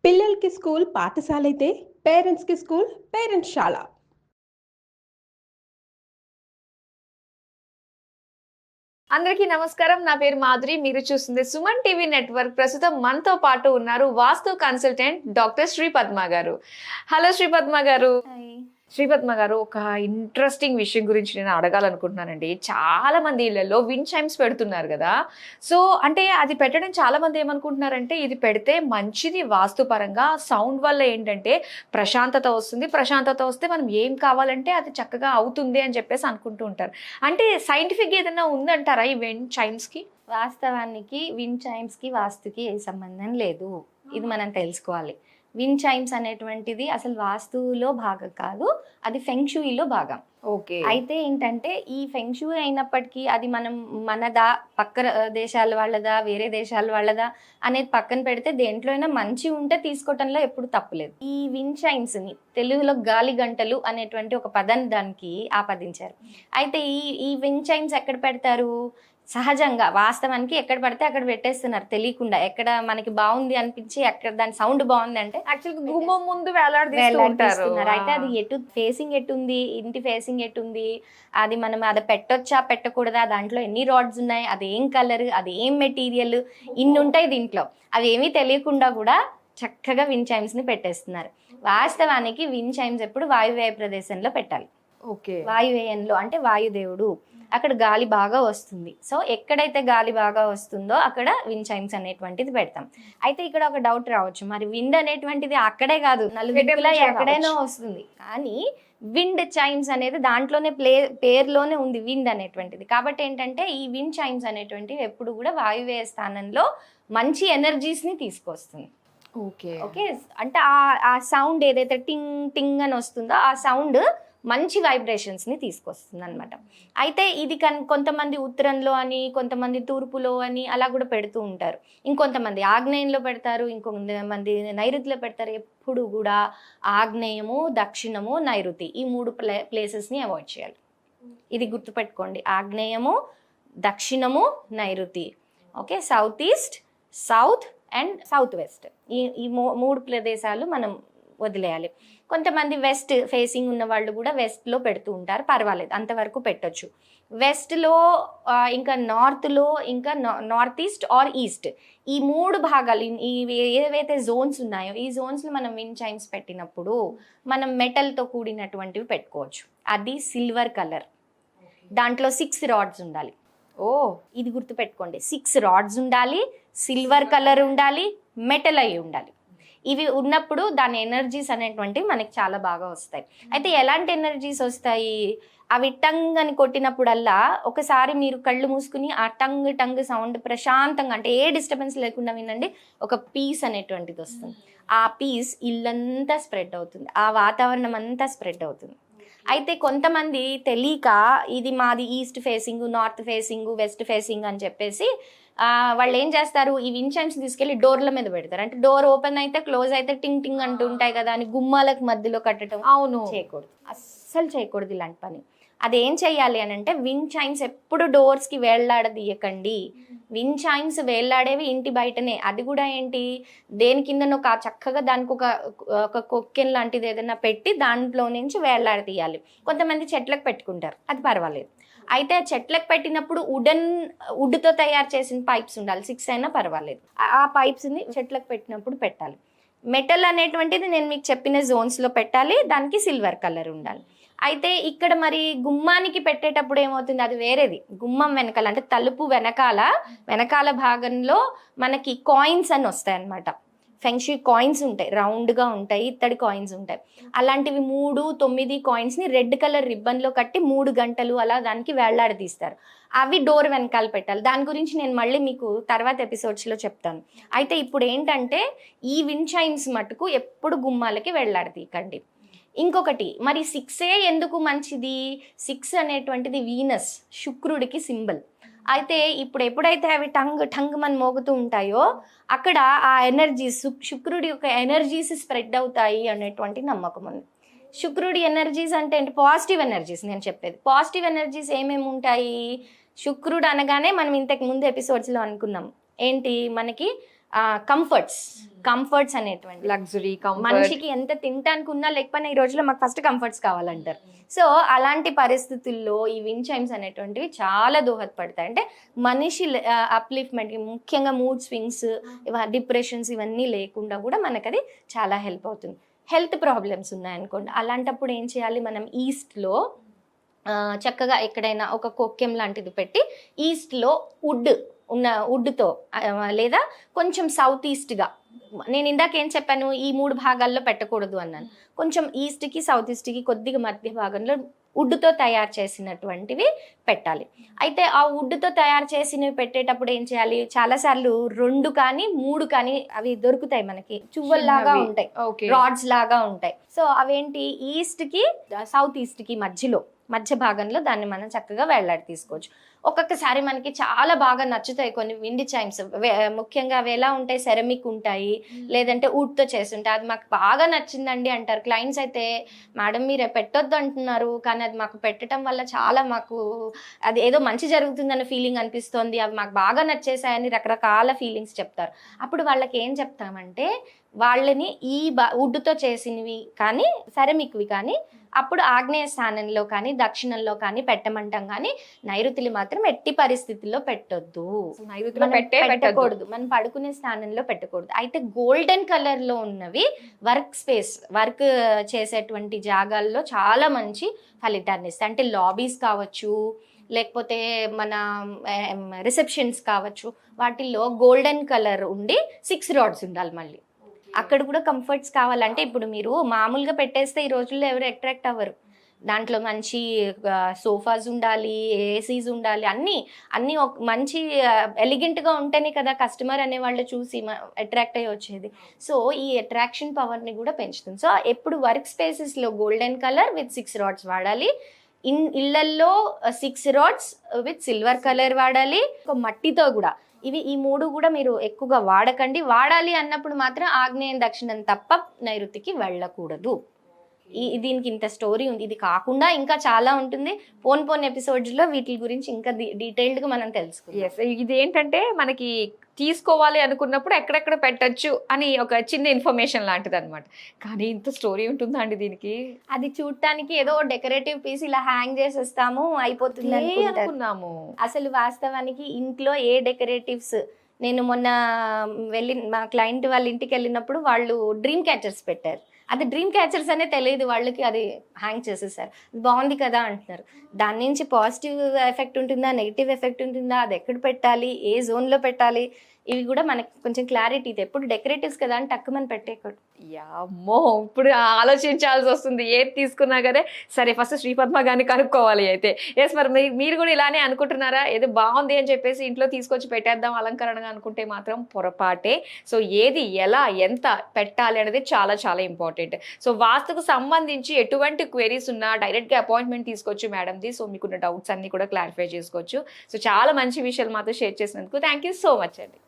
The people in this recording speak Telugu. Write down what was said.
పిల్లలకి స్కూల్ పాఠశాలైతే పేరెంట్స్‌కి స్కూల్ పేరెంట్స్‌శాల. అందరికీ నమస్కారం. నా పేరు మాధురి. మీరు చూస్తుంది సుమన్ టీవీ నెట్వర్క్. ప్రస్తుతం మనతో పాటు ఉన్నారు వాస్తు కన్సల్టెంట్ డాక్టర్ శ్రీ పద్మ గారు. హలో శ్రీ పద్మ గారు. శ్రీ పద్మ గారు, ఒక ఇంట్రెస్టింగ్ విషయం గురించి నేను అడగాలనుకుంటున్నానండి. చాలా మంది ఇళ్లలో విండ్ చైమ్స్ పెడుతున్నారు కదా. సో అంటే అది పెట్టడం చాలా మంది ఏమనుకుంటున్నారంటే ఇది పెడితే మంచిది వాస్తుపరంగా. సౌండ్ వల్ల ఏంటంటే ప్రశాంతత వస్తుంది. ప్రశాంతత వస్తే మనం ఏం కావాలంటే అది చక్కగా అవుతుంది అని చెప్పేసి అనుకుంటూ ఉంటారు. అంటే సైంటిఫిక్ ఏదైనా ఉందంటారా ఈ విండ్ చైమ్స్కి? వాస్తవానికి విండ్ చైమ్స్కి వాస్తుకి ఏ సంబంధం లేదు. ఇది మనం తెలుసుకోవాలి. విండ్ చైమ్స్ అనేటువంటిది అసలు వాస్తువులో భాగం కాదు, అది ఫెంగ్షూయిలో భాగం. ఓకే. అయితే ఏంటంటే ఈ ఫెంగ్షూయి అయినప్పటికీ అది మనం మనదా, పక్క దేశాల వాళ్ళదా, వేరే దేశాల వాళ్ళదా అనేది పక్కన పెడితే దేంట్లో అయినా మంచి ఉంటే తీసుకోవటంలో ఎప్పుడు తప్పులేదు. ఈ విండ్ చైమ్స్ని తెలుగులో గాలి గంటలు అనేటువంటి ఒక పదాన్ని దానికి ఆపాదించారు. అయితే ఈ విండ్ చైమ్స్ ఎక్కడ పెడతారు? సహజంగా వాస్తవానికి ఎక్కడ పడితే అక్కడ పెట్టేస్తున్నారు తెలియకుండా. ఎక్కడ మనకి బాగుంది అనిపించి ఎక్కడ దాని సౌండ్ బాగుంది అంటే యాక్చువల్గా గుమ్మం ముందు వేలాడదీస్తూ ఉంటారు. అయితే అది ఎటు ఫేసింగ్ ఎటుంది, ఇంటి ఫేసింగ్ ఎటుంది, అది మనం అది పెట్టొచ్చా పెట్టకూడదా, దాంట్లో ఎన్ని రాడ్స్ ఉన్నాయి, అది ఏం కలర్, అది ఏం మెటీరియల్, ఇన్ని ఉంటాయి దీంట్లో. అవి ఏమీ తెలియకుండా కూడా చక్కగా విండ్ చైమ్స్ ని పెట్టేస్తున్నారు. వాస్తవానికి విండ్ చైమ్స్ ఎప్పుడు వాయువ్య ప్రదేశంలో పెట్టాలి. ఓకే. వాయువ్యంలో అంటే వాయుదేవుడు, అక్కడ గాలి బాగా వస్తుంది. సో ఎక్కడైతే గాలి బాగా వస్తుందో అక్కడ విండ్ చైమ్స్ అనేటువంటిది పెడతాం. అయితే ఇక్కడ ఒక డౌట్ రావచ్చు, మరి విండ్ అనేటువంటిది అక్కడే కాదు, నలుదిక్కులా ఎక్కడైనా వస్తుంది. కానీ విండ్ చైమ్స్ అనేది దాంట్లోనే పేరులోనే ఉంది విండ్ అనేటువంటిది. కాబట్టి ఏంటంటే ఈ విండ్ చైమ్స్ అనేటువంటివి ఎప్పుడు కూడా వాయువ్య స్థానంలో మంచి ఎనర్జీస్ ని తీసుకొస్తుంది. ఓకే. ఓకే, అంటే ఆ సౌండ్ ఏదైతే టింగ్ టింగ్ అని వస్తుందో ఆ సౌండ్ మంచి వైబ్రేషన్స్ని తీసుకొస్తుంది అనమాట. అయితే ఇది కొంతమంది ఉత్తరంలో అని, కొంతమంది తూర్పులో అని అలా కూడా పెడుతూ ఉంటారు. ఇంకొంతమంది ఆగ్నేయంలో పెడతారు, ఇంకొంతమంది నైరుతిలో పెడతారు. ఎప్పుడు కూడా ఆగ్నేయము, దక్షిణము, నైరుతి ఈ మూడు ప్లేసెస్ని అవాయిడ్ చేయాలి. ఇది గుర్తుపెట్టుకోండి, ఆగ్నేయము, దక్షిణము, నైరుతి. Okay, south east, south and south west ఈ మూడు ప్రదేశాలు మనం వదిలేయాలి. కొంతమంది వెస్ట్ ఫేసింగ్ ఉన్న వాళ్ళు కూడా వెస్ట్లో పెడుతూ ఉంటారు, పర్వాలేదు, అంతవరకు పెట్టొచ్చు. వెస్ట్లో ఇంకా నార్త్లో, ఇంకా నార్త్ ఈస్ట్ ఆర్ ఈస్ట్, ఈ మూడు భాగాలు ఏవైతే జోన్స్ ఉన్నాయో ఈ జోన్స్లో మనం విండ్ చైమ్స్ పెట్టినప్పుడు మనం మెటల్తో కూడినటువంటివి పెట్టుకోవచ్చు. అది సిల్వర్ కలర్, దాంట్లో 6 రాడ్స్ ఉండాలి. ఇది గుర్తుపెట్టుకోండి, 6 రాడ్స్ ఉండాలి, సిల్వర్ కలర్ ఉండాలి, మెటల్ అయి ఉండాలి. ఇవి ఉన్నప్పుడు దాని ఎనర్జీస్ అనేటువంటివి మనకి చాలా బాగా వస్తాయి. అయితే ఎలాంటి ఎనర్జీస్ వస్తాయి? అవి టంగ్ అని కొట్టినప్పుడల్లా ఒకసారి మీరు కళ్ళు మూసుకుని ఆ టంగ్ టంగ్ సౌండ్ ప్రశాంతంగా, అంటే ఏ డిస్టర్బెన్స్ లేకుండా వినండి, ఒక పీస్ అనేటువంటిది వస్తుంది. ఆ పీస్ ఇల్లంతా స్ప్రెడ్ అవుతుంది, ఆ వాతావరణం అంతా స్ప్రెడ్ అవుతుంది. అయితే కొంతమంది తెలియక ఇది మాది east facing, north facing, west facing అని చెప్పేసి వాళ్ళు ఏం చేస్తారు, ఈ విండ్ చైమ్స్ తీసుకెళ్లి డోర్ల మీద పెడతారు. అంటే డోర్ ఓపెన్ అయితే క్లోజ్ అయితే టింగ్ టింగ్ అంటూ ఉంటాయి కదా అని గుమ్మాలకు మధ్యలో కట్టడం అవును చేయకూడదు, అస్సలు చేయకూడదు ఇలాంటి పని. అదేం చెయ్యాలి అని అంటే విండ్ చైమ్స్ ఎప్పుడు డోర్స్కి వేళ్లాడదీయకండి. విండ్ చైమ్స్ వేళ్లాడేవి ఇంటి బయటనే. అది కూడా ఏంటి, దేని కిందనో చక్కగా దానికి ఒక కొక్కెన్ లాంటిది ఏదైనా పెట్టి దాంట్లో నుంచి వేళ్లాడదీయాలి. కొంతమంది చెట్లకు పెట్టుకుంటారు, అది పర్వాలేదు. అయితే చెట్లకు పెట్టినప్పుడు వుడ్తో తయారు చేసిన పైప్స్ ఉండాలి, 6 అయినా పర్వాలేదు. ఆ పైప్స్ని చెట్లకు పెట్టినప్పుడు పెట్టాలి. మెటల్ అనేటువంటిది నేను మీకు చెప్పిన జోన్స్లో పెట్టాలి, దానికి సిల్వర్ కలర్ ఉండాలి. అయితే ఇక్కడ మరి గుమ్మానికి పెట్టేటప్పుడు ఏమవుతుంది, అది వేరేది. గుమ్మం వెనకాల అంటే తలుపు వెనకాల భాగంలో మనకి కాయిన్స్ అని వస్తాయి అన్నమాట. ఫెంగ్షూయి కాయిన్స్ ఉంటాయి, రౌండ్గా ఉంటాయి, ఇత్తడి కాయిన్స్ ఉంటాయి. అలాంటివి 3, 9 కాయిన్స్ని రెడ్ కలర్ రిబ్బన్లో కట్టి 3 గంటలు అలా దానికి వేళ్లాడదీస్తారు. అవి డోర్ వెనకాల పెట్టాలి. దాని గురించి నేను మళ్ళీ మీకు తర్వాత ఎపిసోడ్స్లో చెప్తాను. అయితే ఇప్పుడు ఏంటంటే ఈ విండ్ చైమ్స్ మటుకు ఎప్పుడు గుమ్మాలకి వేళ్లాడదీయకండి. ఇంకొకటి, మరి 6 ఎందుకు మంచిది? 6 అనేటువంటిది వీనస్, శుక్రుడికి సింబల్. అయితే ఇప్పుడు ఎప్పుడైతే అవి టంగ్ టంగ్ మన మోగుతూ ఉంటాయో అక్కడ ఆ ఎనర్జీస్, శుక్రుడి యొక్క ఎనర్జీస్ స్ప్రెడ్ అవుతాయి అనేటువంటి నమ్మకం ఉంది. శుక్రుడి ఎనర్జీస్ అంటే ఏంటి? Positive energies. నేను చెప్పేది పాజిటివ్ ఎనర్జీస్ ఏమేమి ఉంటాయి? శుక్రుడు అనగానే మనం ఇంతకు ముందు ఎపిసోడ్స్లో అనుకున్నాం ఏంటి, మనకి కంఫర్ట్స్ అనేటువంటి లగ్జరీ కంఫర్ట్. మనిషికి ఎంత తినటానికి ఉన్నా లేకపోయినా ఈ రోజుల్లో మాకు ఫస్ట్ కంఫర్ట్స్ కావాలంటారు. సో అలాంటి పరిస్థితుల్లో ఈ విండ్ చైమ్స్ అనేటువంటివి చాలా దోహదపడతాయి. అంటే మనిషి అప్లిఫ్ట్మెంట్, ముఖ్యంగా మూడ్ స్వింగ్స్, డిప్రెషన్స్ ఇవన్నీ లేకుండా కూడా మనకు అది చాలా హెల్ప్ అవుతుంది. హెల్త్ ప్రాబ్లమ్స్ ఉన్నాయనుకోండి, అలాంటప్పుడు ఏం చేయాలి, మనం ఈస్ట్లో చక్కగా ఎక్కడైనా ఒక కొక్కెం లాంటిది పెట్టి ఈస్ట్లో వుడ్తో లేదా కొంచెం సౌత్ ఈస్ట్గా, నేను ఇందాక ఏం చెప్పాను, ఈ 3 భాగాల్లో పెట్టకూడదు అన్నాను. కొంచెం ఈస్ట్కి సౌత్ ఈస్ట్కి కొద్దిగా మధ్య భాగంలో వుడ్తో తయారు చేసినటువంటివి పెట్టాలి. అయితే ఆ వుడ్తో తయారు చేసినవి పెట్టేటప్పుడు ఏం చేయాలి, చాలాసార్లు 2 కానీ 3 కానీ అవి దొరుకుతాయి మనకి, చువ్వల్లాగా ఉంటాయి, రాడ్స్ లాగా ఉంటాయి. సో అవేంటి, ఈస్ట్కి సౌత్ ఈస్ట్కి మధ్య భాగంలో దాన్ని మనం చక్కగా వేలాడి తీసుకోవచ్చు. ఒక్కొక్కసారి మనకి చాలా బాగా నచ్చుతాయి కొన్ని విండ్ చైమ్స్, ముఖ్యంగా అవి ఎలా ఉంటాయి, సెరమిక్ ఉంటాయి, లేదంటే వుడ్తో చేసి ఉంటాయి. అది మాకు బాగా నచ్చిందండి అంటారు క్లయింట్స్. అయితే మేడం మీరే పెట్టొద్దు అంటున్నారు, కానీ అది మాకు పెట్టడం వల్ల చాలా మాకు అది ఏదో మంచి జరుగుతుందన్న ఫీలింగ్ అనిపిస్తుంది, అవి మాకు బాగా నచ్చేసాయని రకరకాల ఫీలింగ్స్ చెప్తారు. అప్పుడు వాళ్ళకి ఏం చెప్తామంటే, వాళ్ళని ఈ వుడ్తో చేసినవి కానీ సెరమిక్వి కానీ అప్పుడు ఆగ్నేయ స్థానంలో కానీ దక్షిణంలో కానీ పెట్టమంటాం, కానీ నైరుతిని మాత్రం ఎట్టి పరిస్థితుల్లో పెట్టొద్దు, పెట్టకూడదు, మనం పడుకునే స్థానంలో పెట్టకూడదు. అయితే గోల్డెన్ కలర్ లో ఉన్నవి వర్క్ చేసేటువంటి జాగాల్లో చాలా మంచి ఫలితాన్ని ఇస్తాయి. అంటే లాబీస్ కావచ్చు, లేకపోతే మన రిసెప్షన్స్ కావచ్చు, వాటిల్లో గోల్డెన్ కలర్ ఉండి 6 రాడ్స్ ఉండాలి. మళ్ళీ అక్కడ కూడా కంఫర్ట్స్ కావాలంటే, ఇప్పుడు మీరు మామూలుగా పెట్టేస్తే ఈ రోజుల్లో ఎవరు అట్రాక్ట్ అవ్వరు. దాంట్లో మంచి సోఫాస్ ఉండాలి, ఏసీస్ ఉండాలి, అన్నీ ఒక మంచి ఎలిగెంట్గా ఉంటేనే కదా కస్టమర్ అనే వాళ్ళు చూసి అట్రాక్ట్ అయ్యి వచ్చేది. సో ఈ అట్రాక్షన్ పవర్ని కూడా పెంచుతుంది. సో ఎప్పుడు వర్క్ స్పేసెస్లో గోల్డెన్ కలర్ విత్ 6 రాడ్స్ వాడాలి, ఇళ్లల్లో 6 రాడ్స్ విత్ సిల్వర్ కలర్ వాడాలి, ఒక మట్టితో కూడా. ఈ 3 కూడా మీరు ఎక్కువగా వాడకండి. వాడాలి అన్నప్పుడు మాత్రం ఆగ్నేయం దక్షిణం తప్ప నైరుతికి వెళ్ళకూడదు. దీనికి ఇంత స్టోరీ ఉంది. ఇది కాకుండా ఇంకా చాలా ఉంటుంది. పోన్ ఎపిసోడ్స్లో వీటి గురించి ఇంకా డీటెయిల్డ్గా మనం తెలుసుకుందాం. ఇది ఏంటంటే మనకి తీసుకోవాలి అనుకున్నప్పుడు ఎక్కడెక్కడ పెట్టచ్చు అని ఒక చిన్న ఇన్ఫర్మేషన్ లాంటిది అనమాట. కానీ ఇంత స్టోరీ ఉంటుందా అండి దీనికి? అది చూడటానికి ఏదో డెకరేటివ్ పీస్ ఇలా హ్యాంగ్ చేసేస్తాము అయిపోతుంది అనుకున్నాము. అసలు వాస్తవానికి ఇంట్లో ఏ డెకరేటివ్స్, నేను మొన్న మా క్లయింట్ వాళ్ళ ఇంటికి వెళ్ళినప్పుడు వాళ్ళు డ్రీమ్ క్యాచర్స్ పెట్టారు. అది డ్రీమ్ క్యాచర్స్ అనే తెలియదు వాళ్ళకి, అది హ్యాంగ్ చేసేసారు. బాగుంది కదా అంటున్నారు. దాని నుంచి పాజిటివ్ ఎఫెక్ట్ ఉంటుందా, నెగిటివ్ ఎఫెక్ట్ ఉంటుందా, అది ఎక్కడ పెట్టాలి, ఏ జోన్లో పెట్టాలి, ఇవి కూడా మనకి కొంచెం క్లారిటీ. ఇది ఎప్పుడు డెకరేటివ్స్ కదా అని టక్కుమని పెట్టేయకూడదు. అమ్మో, ఇప్పుడు ఆలోచించాల్సి వస్తుంది ఏది తీసుకున్నా కదా. సరే, ఫస్ట్ శ్రీపద్మ గారిని కనుక్కోవాలి అయితే. ఎస్, మరి మీరు కూడా ఇలానే అనుకుంటున్నారా, ఏదో బాగుంది అని చెప్పేసి ఇంట్లో తీసుకొచ్చి పెట్టేద్దాం అలంకరణగా అనుకుంటే మాత్రం పొరపాటే. సో ఏది ఎలా ఎంత పెట్టాలి అనేది చాలా చాలా ఇంపార్టెంట్. సో వాస్తుకు సంబంధించి ఎటువంటి క్వెరీస్ ఉన్నా డైరెక్ట్గా అపాయింట్మెంట్ తీసుకోవచ్చు మేడంది. సో మీకున్న డౌట్స్ అన్ని కూడా క్లారిఫై చేసుకోవచ్చు. సో చాలా మంచి విషయాలు మాతో షేర్ చేసినందుకు థ్యాంక్ యూ సో మచ్ అండి.